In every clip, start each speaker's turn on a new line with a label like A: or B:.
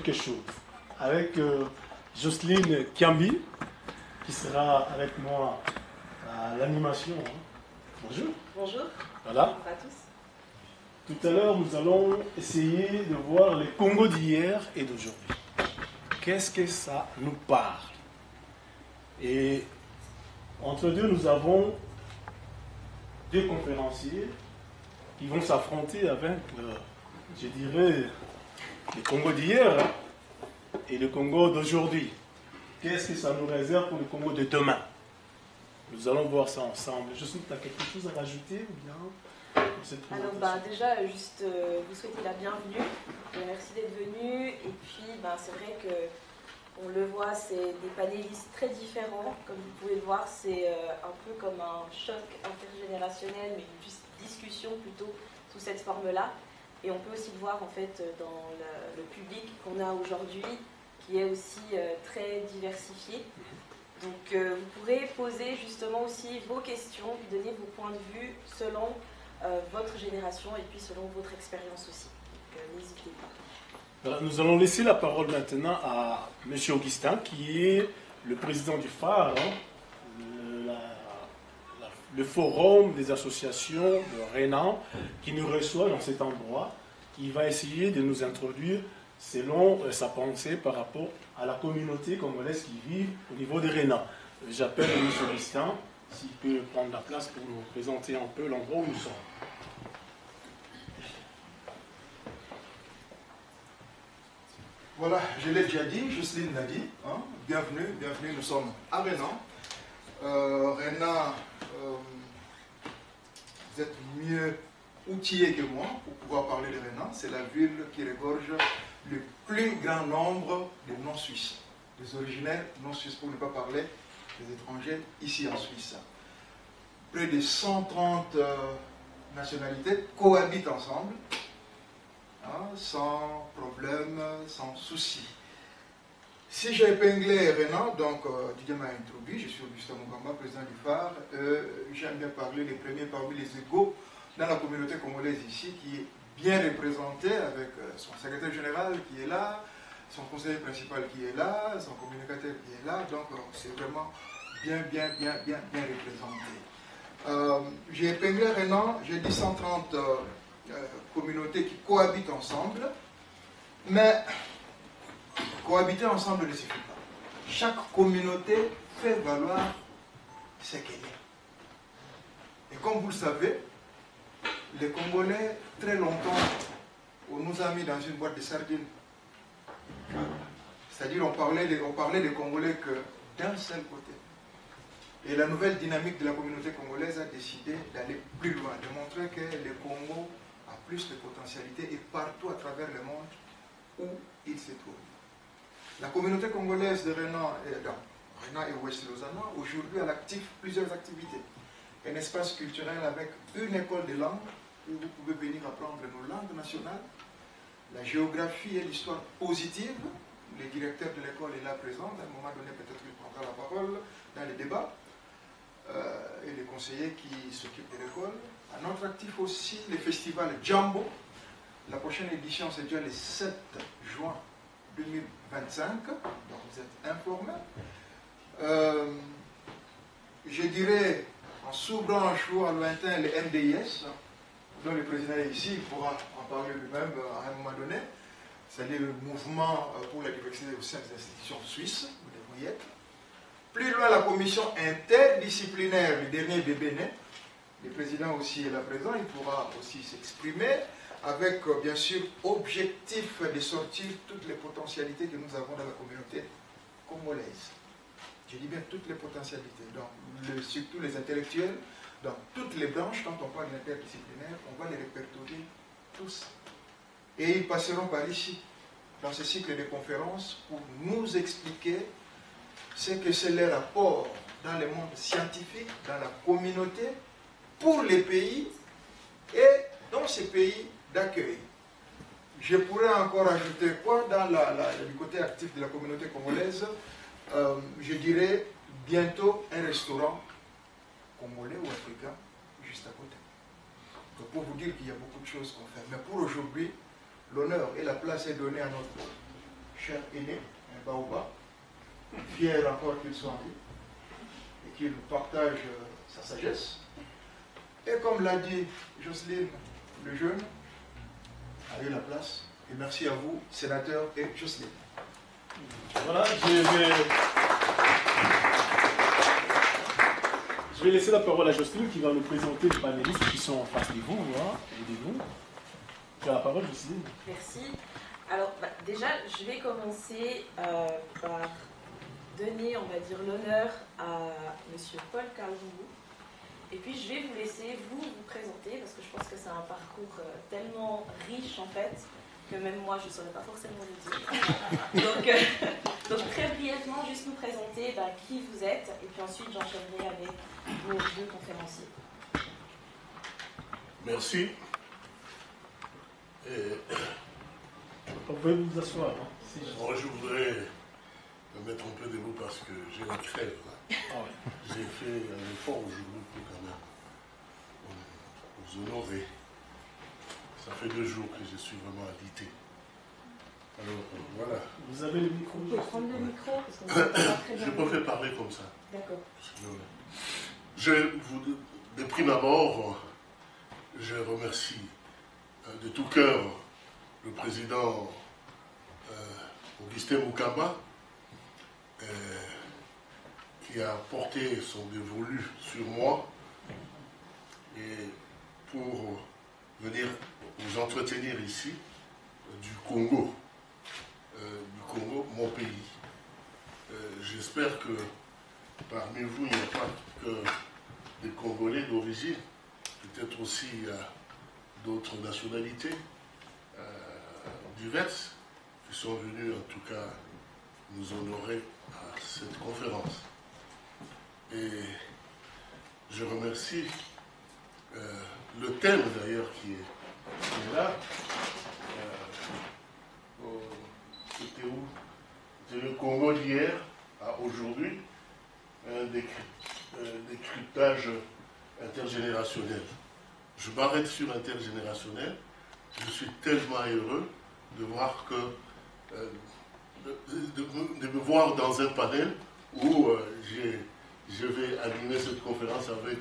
A: quelque chose avec Jocelyne Kiambi, qui sera avec moi à l'animation. Bonjour.
B: Bonjour.
A: Voilà.
B: Bonjour à tous.
A: Tout à l'heure, nous allons essayer de voir les Congos d'hier et d'aujourd'hui. Qu'est-ce que ça nous parle? Et entre deux, nous avons deux conférenciers qui vont s'affronter avec, je dirais, le Congo d'hier et le Congo d'aujourd'hui. Qu'est-ce que ça nous réserve pour le Congo de demain? Nous allons voir ça ensemble. Je sais que tu as quelque chose à rajouter ou bien cette
B: Alors déjà, juste vous souhaiter la bienvenue. Merci d'être venu. Et puis, c'est vrai que on le voit, c'est des panélistes très différents. Comme vous pouvez le voir, c'est un peu comme un choc intergénérationnel, mais une discussion plutôt sous cette forme-là. Et on peut aussi le voir en fait dans le public qu'on a aujourd'hui, qui est aussi très diversifié. Donc vous pourrez poser justement aussi vos questions, donner vos points de vue selon votre génération et puis selon votre expérience aussi. Donc n'hésitez pas.
A: Alors, nous allons laisser la parole maintenant à M. Augustin, qui est le président du phare, le forum des associations de Renan, qui nous reçoit dans cet endroit, qui va essayer de nous introduire selon sa pensée par rapport à la communauté congolaise qui vit au niveau de Renan. J'appelle M. Augustin, s'il peut prendre la place pour nous présenter un peu l'endroit où nous sommes.
C: Voilà, je l'ai déjà dit, Jocelyne l'a dit, hein, bienvenue, nous sommes à Renan. Renan, vous êtes mieux outillé que moi pour pouvoir parler de Renan. C'est la ville qui regorge le plus grand nombre de non-suisses, des originaires non-suisses, pour ne pas parler des étrangers ici en Suisse. Près de 130 nationalités cohabitent ensemble, sans problème, sans souci. Si j'ai épinglé Renan, donc Didier m'a introduit, je suis Augustin Mugamba, président du phare. J'aime bien parler des premiers parmi les égaux dans la communauté congolaise ici, qui est bien représentée avec son secrétaire général qui est là, son conseiller principal qui est là, son communicateur qui est là, donc c'est vraiment bien représenté. J'ai épinglé Renan, j'ai dit 130 communautés qui cohabitent ensemble, mais cohabiter ensemble ne suffit pas. Chaque communauté fait valoir ce qu'elle est. Et comme vous le savez, les Congolais, très longtemps, on nous a mis dans une boîte de sardines. C'est-à-dire on parlait des Congolais que d'un seul côté. Et la nouvelle dynamique de la communauté congolaise a décidé d'aller plus loin, de montrer que le Congo a plus de potentialité et partout à travers le monde où il se trouve. La communauté congolaise de Renan et Ouest-Lausanne aujourd'hui a l'actif plusieurs activités. Un espace culturel avec une école de langue où vous pouvez venir apprendre nos langues nationales, la géographie et l'histoire positive. Le directeur de l'école est là présent, à un moment donné peut-être qu'il prendra la parole dans les débats, et les conseillers qui s'occupent de l'école. Un autre actif aussi, le festival Jambo. La prochaine édition c'est déjà le 7 juin 2025, donc vous êtes informés. Je dirais, en sous-branche ou en lointain, le MDIS, dont le président est ici, il pourra en parler lui-même à un moment donné, c'est-à-dire le mouvement pour la diversité au sein des institutions suisses, vous devriez être. Plus loin, la commission interdisciplinaire, le dernier bébé né, le président aussi est là présent, il pourra aussi s'exprimer, avec bien sûr objectif de sortir toutes les potentialités que nous avons dans la communauté congolaise. Je dis bien toutes les potentialités, donc surtout les intellectuels, dans toutes les branches. Quand on parle d'interdisciplinaire, on va les répertorier tous. Et ils passeront par ici, dans ce cycle de conférences, pour nous expliquer ce que c'est leur rapport dans le monde scientifique, dans la communauté, pour les pays et dans ces pays d'accueil. Je pourrais encore ajouter quoi dans du côté actif de la communauté congolaise, je dirais bientôt un restaurant congolais ou africain juste à côté. Donc pour vous dire qu'il y a beaucoup de choses qu'on fait. Mais pour aujourd'hui, l'honneur et la place est donnée à notre cher aîné, un baobab, fier encore qu'il soit en vie, et qu'il partage sa sagesse. Et comme l'a dit Jocelyne, le jeune, allez la place. Et merci à vous, sénateur et Jocelyne.
A: Voilà, je vais laisser la parole à Jocelyne qui va nous présenter les panélistes qui sont en face de vous. Hein, et de vous. Tu as la parole, Jocelyne.
B: Merci. Alors, déjà, je vais commencer par donner, on va dire, l'honneur à M. Paul Kalungu. Et puis, je vais vous laisser vous présenter, parce que je pense que c'est un parcours tellement riche, en fait, que même moi, je ne saurais pas forcément le dire. Donc, très brièvement, juste nous présenter qui vous êtes, et puis ensuite, j'enchaînerai avec vos deux conférenciers.
D: Merci.
A: Vous pouvez vous asseoir. Hein, si
D: Moi, je voudrais me mettre un peu debout parce que j'ai la crève.
A: Ah ouais.
D: J'ai fait un effort aujourd'hui pour quand même vous honorer. Ça fait 2 jours que je suis vraiment alité. Alors, voilà.
A: Vous avez le micro.
B: Vous pouvez prendre le micro, parce qu'on ne pas très bien.
D: Je préfère parler comme ça.
B: D'accord.
D: De prime abord, je remercie de tout cœur le président Augustin Mukamba qui a porté son dévolu sur moi et pour venir vous entretenir ici du Congo, mon pays. J'espère que parmi vous, il n'y a pas que des Congolais d'origine, peut-être aussi d'autres nationalités diverses qui sont venus en tout cas nous honorer à cette conférence. Et je remercie le thème d'ailleurs qui est là. C'était où? C'était le Congo d'hier à aujourd'hui, un décryptage intergénérationnel. Je m'arrête sur intergénérationnel. Je suis tellement heureux de voir que de me voir dans un panel où je vais animer cette conférence avec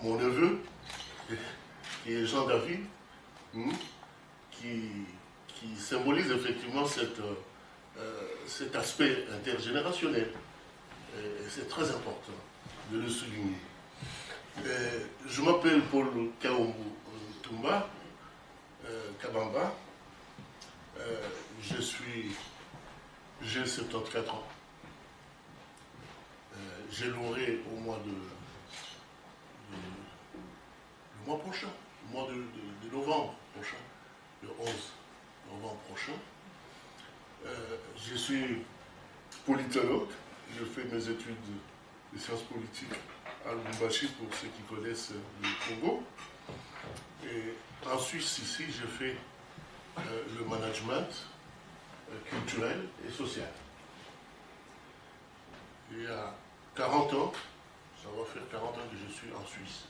D: mon neveu, qui est Jean-David, qui symbolise effectivement cet aspect intergénérationnel. Et c'est très important de le souligner. Je m'appelle Paul Kabamba. J'ai 74 ans. J'ai l'aurai au mois le mois prochain, le mois de novembre prochain, le 11 novembre prochain. Je suis politologue, je fais mes études de sciences politiques à Lubumbashi pour ceux qui connaissent le Congo. Et en Suisse, ici, je fais le management culturel et social. Il y a 40 ans, ça va faire 40 ans que je suis en Suisse.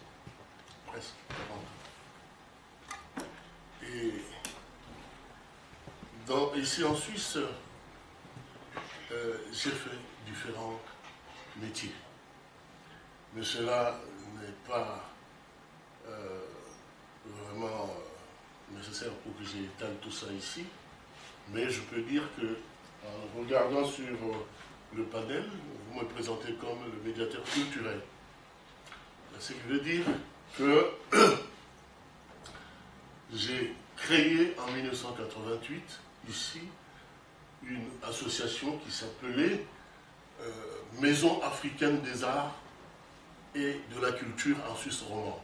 D: Presque 40 ans. Et ici en Suisse, j'ai fait différents métiers. Mais cela n'est pas vraiment nécessaire pour que j'étale tout ça ici. Mais je peux dire que, en regardant sur le panel, vous me présentez comme le médiateur culturel. Ce qui veut dire que j'ai créé en 1988, ici, une association qui s'appelait Maison africaine des arts et de la culture en Suisse romande.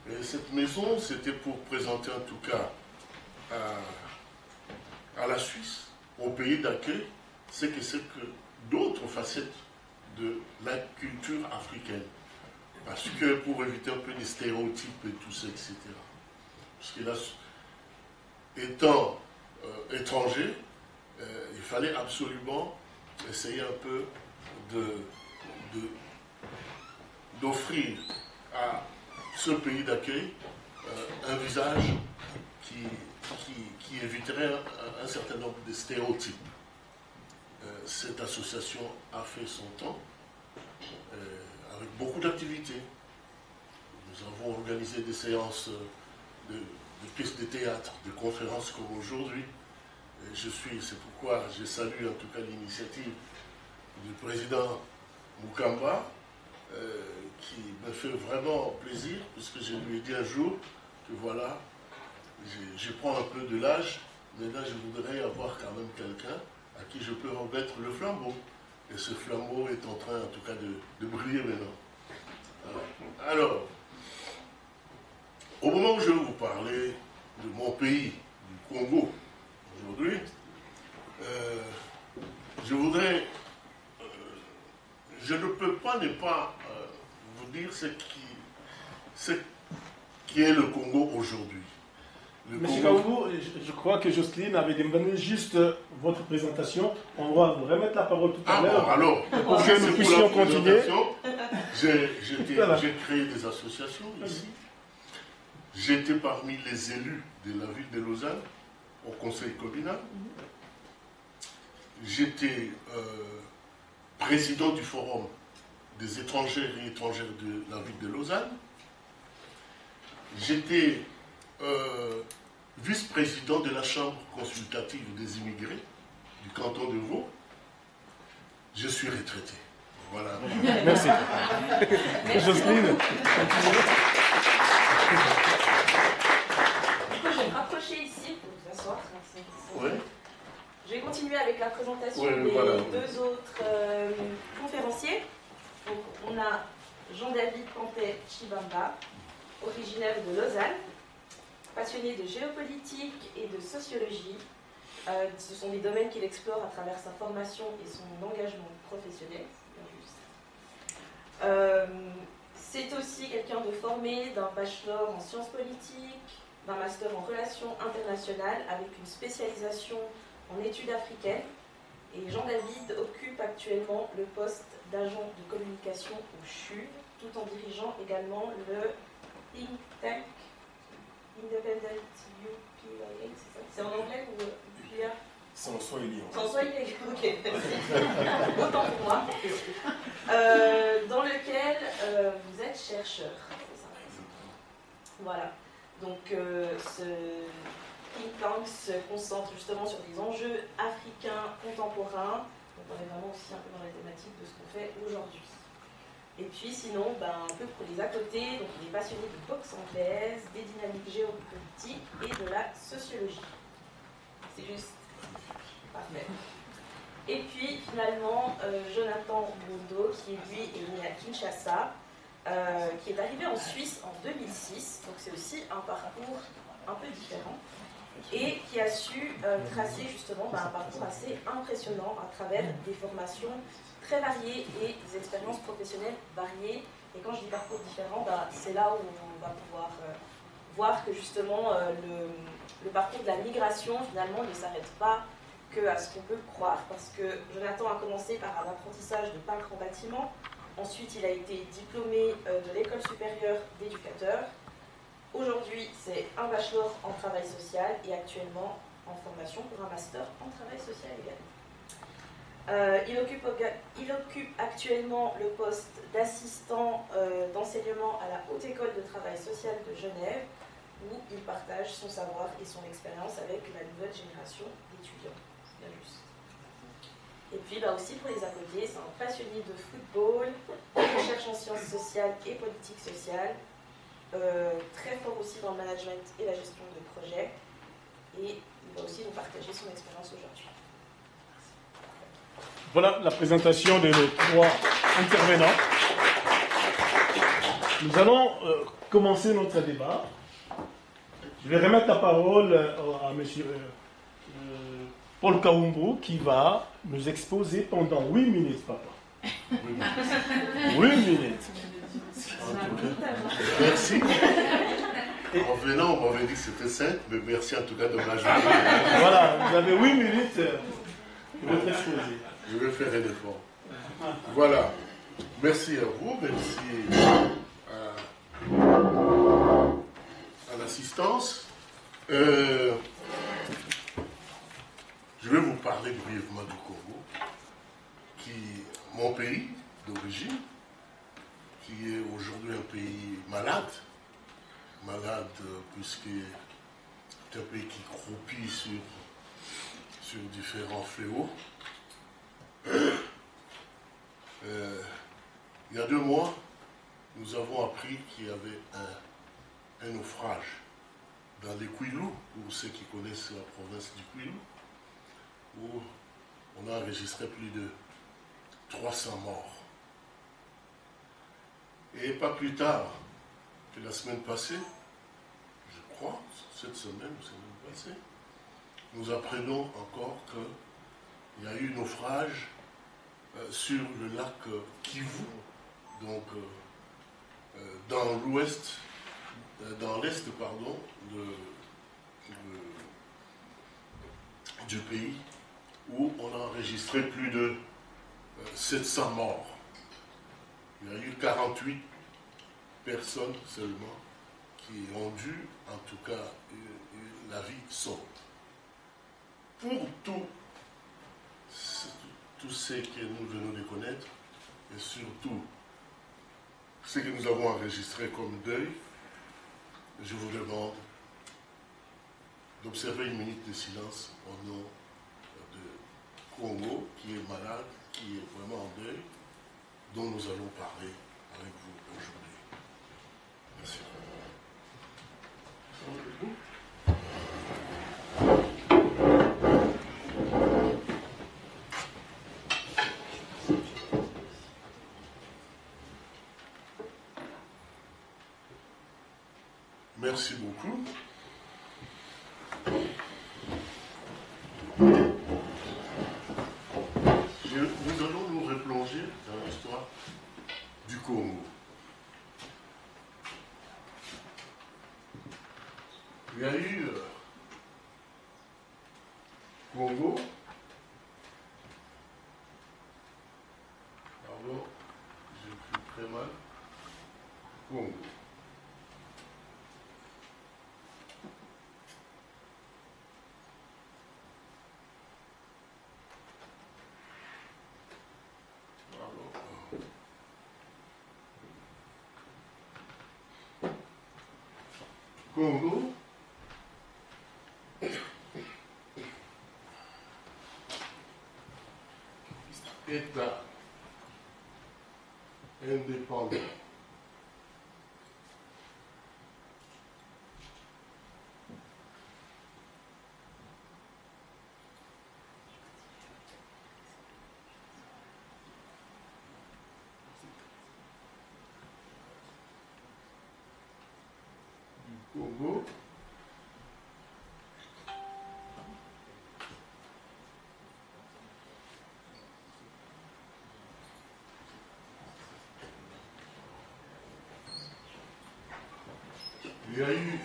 D: Et cette maison, c'était pour présenter en tout cas à la Suisse, au pays d'accueil, c'est que d'autres facettes de la culture africaine. Parce que pour éviter un peu les stéréotypes et tout ça, etc. Parce que là, étant étranger, il fallait absolument essayer un peu d'offrir à ce pays d'accueil un visage qui qui éviterait un certain nombre de stéréotypes. Cette association a fait son temps avec beaucoup d'activités. Nous avons organisé des séances de pièces de théâtre, de conférences comme aujourd'hui. C'est pourquoi je salue en tout cas l'initiative du président Mukamba, qui me fait vraiment plaisir, puisque je lui ai dit un jour que voilà, je prends un peu de l'âge, mais là je voudrais avoir quand même quelqu'un à qui je peux remettre le flambeau. Et ce flambeau est en train en tout cas de briller maintenant. Alors, au moment où je vais vous parler de mon pays, du Congo, aujourd'hui, je voudrais, je ne peux pas ne pas vous dire ce qui est le Congo aujourd'hui.
A: Monsieur Kaoumou, je crois que Jocelyne avait demandé juste votre présentation. On va vous remettre la parole tout à l'heure.
D: Bon, alors,
A: pour que nous puissions continuer.
D: J'ai créé des associations ici. J'étais parmi les élus de la ville de Lausanne au conseil communal. J'étais président du forum des étrangers et étrangères de la ville de Lausanne. J'étais vice-président de la chambre consultative des immigrés du canton de Vaud. Je suis retraité. Voilà.
A: Merci. Jocelyne.
B: Je vais me rapprocher ici pour vous asseoir.
D: Ouais.
B: Je vais continuer avec la présentation des deux autres conférenciers. Donc, on a Jean-David Pantet Chibamba, originaire de Lausanne, passionné de géopolitique et de sociologie. Ce sont des domaines qu'il explore à travers sa formation et son engagement professionnel. C'est aussi quelqu'un de formé d'un bachelor en sciences politiques, d'un master en relations internationales avec une spécialisation en études africaines. Et Jean-David occupe actuellement le poste d'agent de communication au CHU, tout en dirigeant également le think tank Independent UPIA, c'est ça? C'est en anglais ou UPIA?
A: C'est en swahili.
B: Sans swahili, ok. Autant pour moi. Dans lequel vous êtes chercheur. C'est ça. Voilà. Donc ce think tank se concentre justement sur des enjeux africains contemporains. Donc on est vraiment aussi un peu dans la thématique de ce qu'on fait aujourd'hui. Et puis sinon, un peu pour les à côté, donc il est passionné de boxe anglaise, des dynamiques géopolitiques et de la sociologie. C'est juste parfait. Et puis finalement, Jonathan Bondo, qui lui est né à Kinshasa, qui est arrivé en Suisse en 2006, donc c'est aussi un parcours un peu différent, et qui a su tracer justement un parcours assez impressionnant à travers des formations très variées et des expériences professionnelles variées. Et quand je dis parcours différent, c'est là où on va pouvoir voir que justement le parcours de la migration finalement ne s'arrête pas qu'à ce qu'on peut croire, parce que Jonathan a commencé par un apprentissage de peintre en bâtiment, ensuite il a été diplômé de l'école supérieure d'éducateur. Aujourd'hui, c'est un bachelor en travail social et actuellement en formation pour un master en travail social également. Il occupe actuellement le poste d'assistant d'enseignement à la Haute École de Travail Social de Genève, où il partage son savoir et son expérience avec la nouvelle génération d'étudiants. C'est bien juste. Et puis aussi pour les à côté, c'est un passionné de football, de recherche en sciences sociales et politique sociale, très fort aussi dans le management et la gestion de projets, et il va aussi nous partager son expérience aujourd'hui.
A: Voilà la présentation de nos trois intervenants. Nous allons commencer notre débat. Je vais remettre la parole à M. Paul Kaoumou qui va nous exposer pendant 8 minutes, papa. 8 minutes.
D: Merci. En venant, on m'avait dit que c'était 5, mais merci en tout cas de m'ajouter.
A: Voilà, vous avez 8 minutes pour votre exposé.
D: Je vais faire un effort. Voilà. Merci à vous, merci à l'assistance. Je vais vous parler brièvement du Congo, qui est mon pays d'origine, qui est aujourd'hui un pays malade, puisque c'est un pays qui croupit sur différents fléaux. Il y a 2 mois, nous avons appris qu'il y avait un naufrage dans les Kwilu, pour ceux qui connaissent la province du Kwilu, où on a enregistré plus de 300 morts. Et pas plus tard que la semaine passée, je crois, cette semaine passée, nous apprenons encore qu'il y a eu naufrage sur le lac Kivu, donc dans l'ouest, dans l'est, pardon, du pays, où on a enregistré plus de 700 morts. Il y a eu 48 personnes seulement qui ont dû, en tout cas, la vie sauve. Pour tout ce que nous venons de connaître, et surtout ce que nous avons enregistré comme deuil, je vous demande d'observer une minute de silence au nom de Congo, qui est malade, qui est vraiment en deuil, dont nous allons parler avec vous aujourd'hui. Merci. Merci beaucoup. Nous allons nous replonger dans l'histoire du Congo. Il y a eu Congo. Pardon, j'écris très mal. Congo. Congo, État indépendant. Du Congo. Il y a eu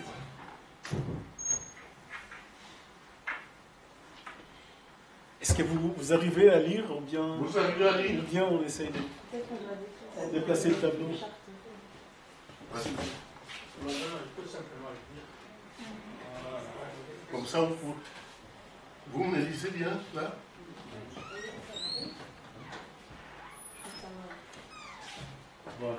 A: Est-ce que vous arrivez à lire ou bien,
D: vous arrivez à lire?
A: ou bien on essaye de déplacer le tableau?
D: Comme ça, vous me lisez bien là?
A: Voilà.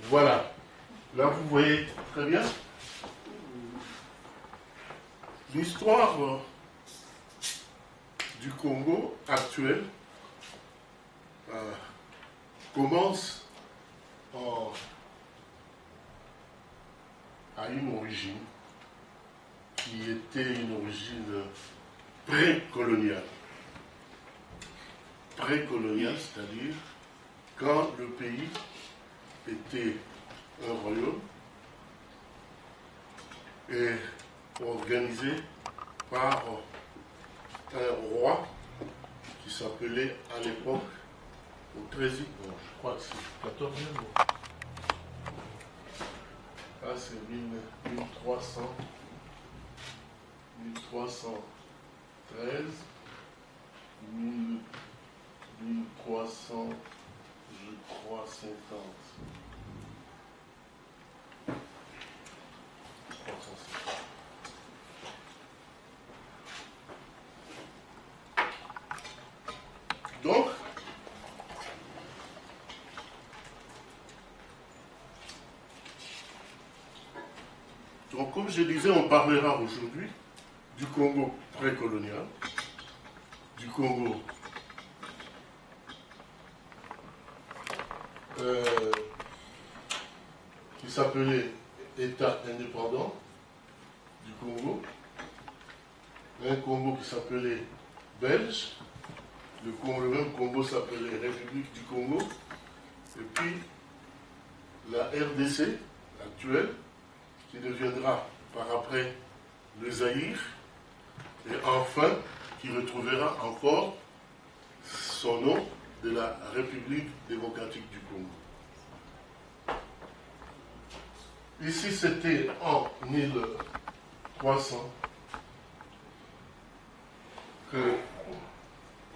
D: Voilà. Là, vous voyez très bien l'histoire du Congo actuel commence à une origine qui était une origine précoloniale. Précoloniale, c'est-à-dire quand le pays était un royaume et organisé par un roi qui s'appelait à l'époque, au 13e, bon, je crois que c'est 14e. Là, c'est 1300, 1313, 1300, je crois, 50. 350. Donc, comme je disais, on parlera aujourd'hui du Congo précolonial, du Congo qui s'appelait État indépendant du Congo, un Congo qui s'appelait Belge, le même Congo s'appelait République du Congo, et puis la RDC actuelle, qui deviendra par après le Zaïre, et enfin qui retrouvera encore son nom de la République démocratique du Congo. Ici, c'était en 1300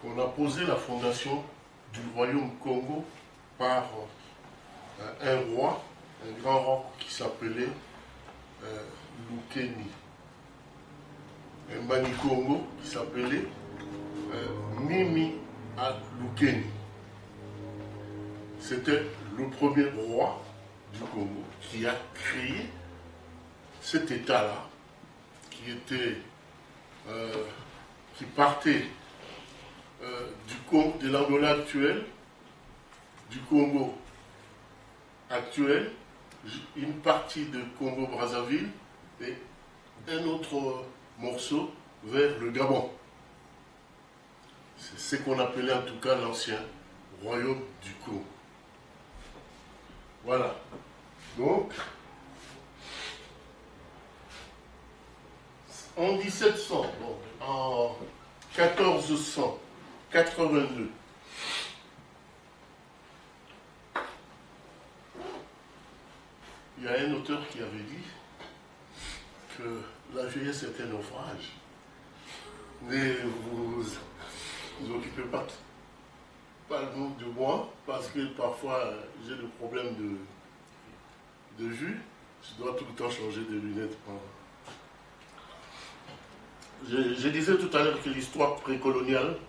D: qu'on a posé la fondation du royaume Congo par un roi, un grand roi qui s'appelait Lukeni. Un Mani-Congo qui s'appelait Mimi à Lukeni. C'était le premier roi du Congo qui a créé cet État-là, qui partait de l'Angola actuel, du Congo actuel, une partie de Congo-Brazzaville et un autre morceau vers le Gabon. C'est ce qu'on appelait en tout cas l'ancien royaume du Congo. Voilà. Donc, en 1700, bon, en 1482, il y a un auteur qui avait dit que la vieillesse est un naufrage. Mais vous occupez pas de moi, parce que parfois j'ai des problèmes de vue. Je dois tout le temps changer de lunettes. Je disais tout à l'heure que l'histoire précoloniale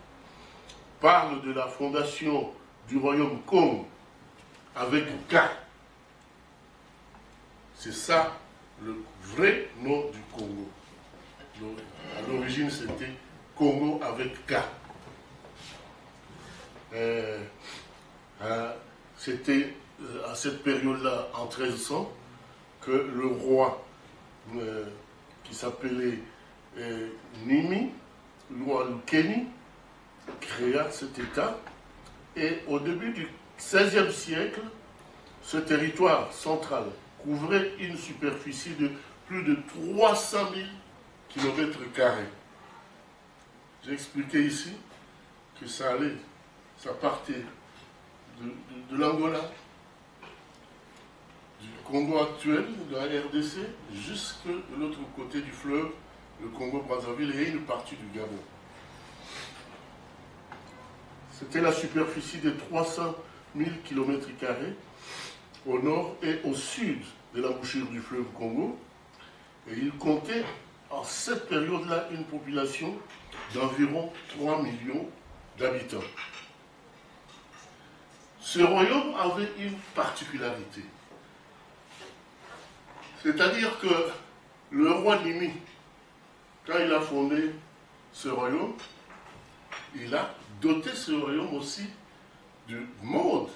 D: parle de la fondation du royaume Congo avec K. C'est ça le vrai nom du Congo. À l'origine, c'était Congo avec K. C'était à cette période-là, en 1300, que le roi qui s'appelait Nimi, le roi Lukeni, créa cet État. Et au début du XVIe siècle, ce territoire central couvrait une superficie de plus de 300 000 km². J'ai expliqué ici que ça partait de l'Angola, du Congo actuel, de la RDC, jusque de l'autre côté du fleuve, le Congo-Brazzaville et une partie du Gabon. C'était la superficie de 300 000 km² au nord et au sud de l'embouchure du fleuve Congo. Et il comptait en cette période-là une population d'environ 3 millions d'habitants. Ce royaume avait une particularité. C'est-à-dire que le roi Nimi, quand il a fondé ce royaume, il a doté ce royaume aussi du mode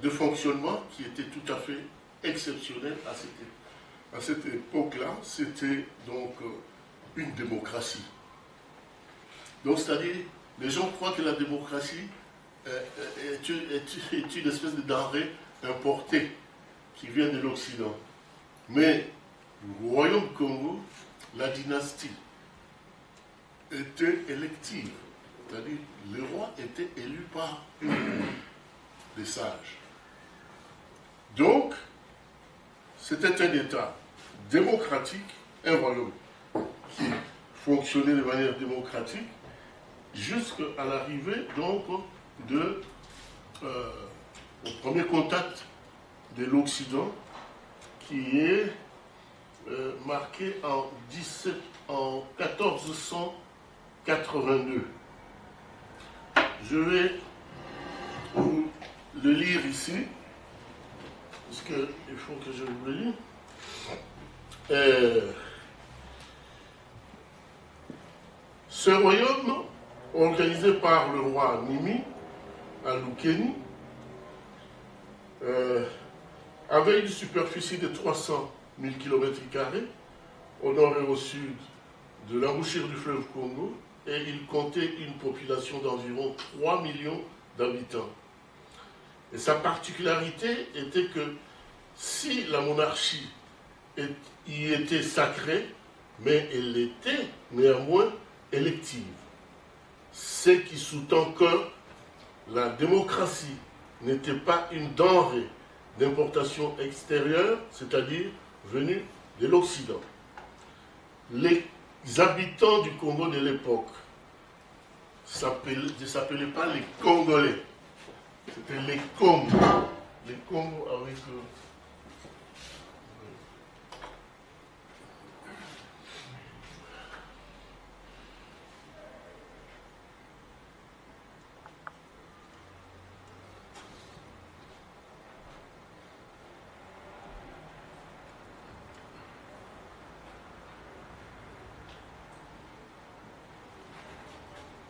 D: de fonctionnement qui était tout à fait exceptionnel à cette époque-là. C'était donc une démocratie. Donc, c'est-à-dire, les gens croient que la démocratie est une espèce de denrée importée qui vient de l'Occident. Mais le royaume Congo, la dynastie était élective. C'est-à-dire, les rois étaient élus par des sages. Donc, c'était un État démocratique, un royaume qui fonctionnait de manière démocratique, jusqu'à l'arrivée donc au premier contact de l'Occident, qui est marqué en 1482. Je vais vous le lire ici, parce qu'il faut que je vous le lise. Ce royaume, organisé par le roi Nimi à Lukeni, avait une superficie de 300 000 km² au nord et au sud de l'embouchure du fleuve Congo, et il comptait une population d'environ 3 millions d'habitants. Et sa particularité était que si la monarchie y était sacrée, mais elle était néanmoins élective. Ce qui sous-tend que la démocratie n'était pas une denrée d'importation extérieure, c'est-à-dire venue de l'Occident. Les habitants du Congo de l'époque ne s'appelaient pas les Congolais, c'était les Congos. Les Congos avec...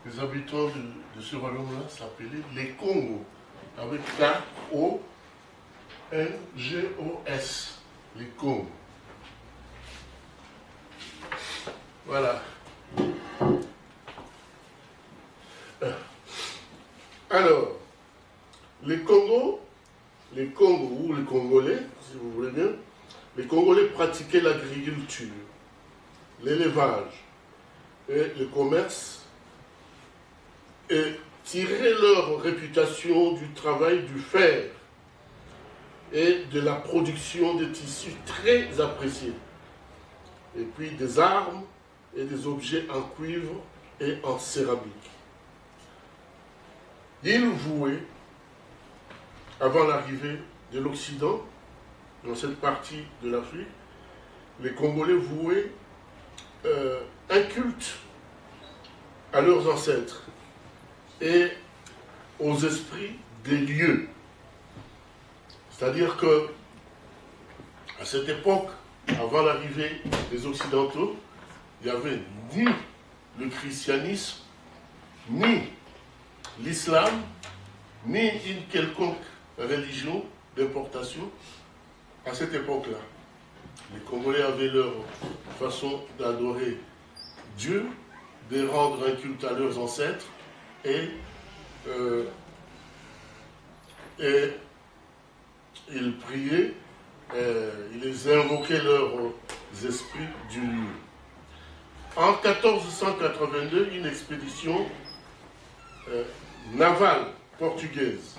D: les habitants de ce royaume-là s'appelaient les Congos, avec K-O-N-G-O-S, les Congos. Voilà. Alors, les Congos ou les Congolais, si vous voulez bien, les Congolais pratiquaient l'agriculture, l'élevage et le commerce, et tiraient leur réputation du travail du fer et de la production de tissus très appréciés, et puis des armes et des objets en cuivre et en céramique. Ils vouaient, avant l'arrivée de l'Occident, dans cette partie de l'Afrique, les Congolais vouaient un culte à leurs ancêtres et aux esprits des lieux. C'est-à-dire que, à cette époque, avant l'arrivée des Occidentaux, il n'y avait ni le christianisme, ni l'islam, ni une quelconque religion d'importation à cette époque-là. Les Congolais avaient leur façon d'adorer Dieu, de rendre un culte à leurs ancêtres, et ils priaient, ils invoquaient leurs esprits du lieu. En 1482, une expédition navale portugaise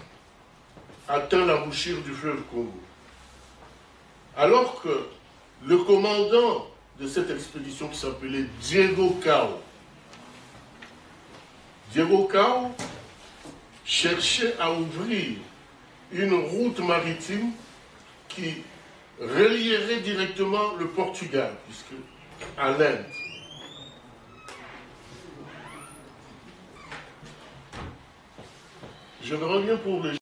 D: atteint l'embouchure du fleuve Congo. Alors que le commandant de cette expédition, qui s'appelait Diego Cao, cherchait à ouvrir une route maritime qui relierait directement le Portugal, puisque à l'Inde. Je reviens pour les